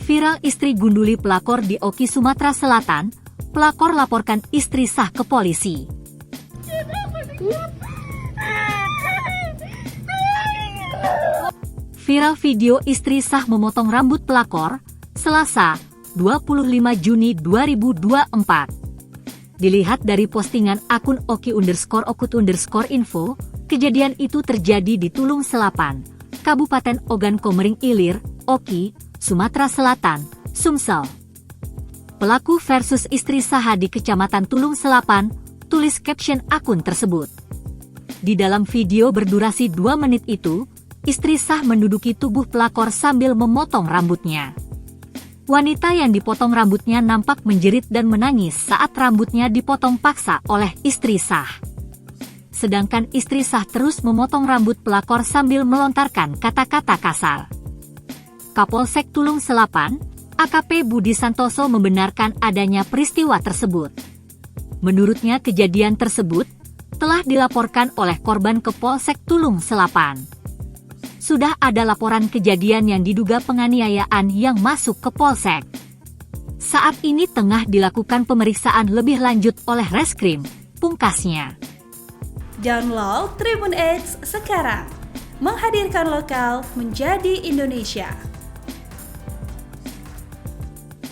Viral istri gunduli pelakor di Oki, Sumatera Selatan. Pelakor laporkan istri sah ke polisi. Viral video istri sah memotong rambut pelakor, Selasa, 25 Juni 2024. Dilihat dari postingan akun Oki_Okut_info, kejadian itu terjadi di Tulung Selapan, Kabupaten Ogan Komering Ilir, Oki, Sumatera Selatan, Sumsel. Pelaku versus istri sah di Kecamatan Tulung Selapan, tulis caption akun tersebut. Di dalam video berdurasi 2 menit itu, istri sah menduduki tubuh pelakor sambil memotong rambutnya. Wanita yang dipotong rambutnya nampak menjerit dan menangis saat rambutnya dipotong paksa oleh istri sah. Sedangkan istri sah terus memotong rambut pelakor sambil melontarkan kata-kata kasar. Kapolsek Tulung Selapan, AKP Budi Santoso membenarkan adanya peristiwa tersebut. Menurutnya kejadian tersebut telah dilaporkan oleh korban ke Polsek Tulung Selapan. Sudah ada laporan kejadian yang diduga penganiayaan yang masuk ke Polsek. Saat ini tengah dilakukan pemeriksaan lebih lanjut oleh Reskrim, pungkasnya. Download Tribun X sekarang, menghadirkan lokal menjadi Indonesia.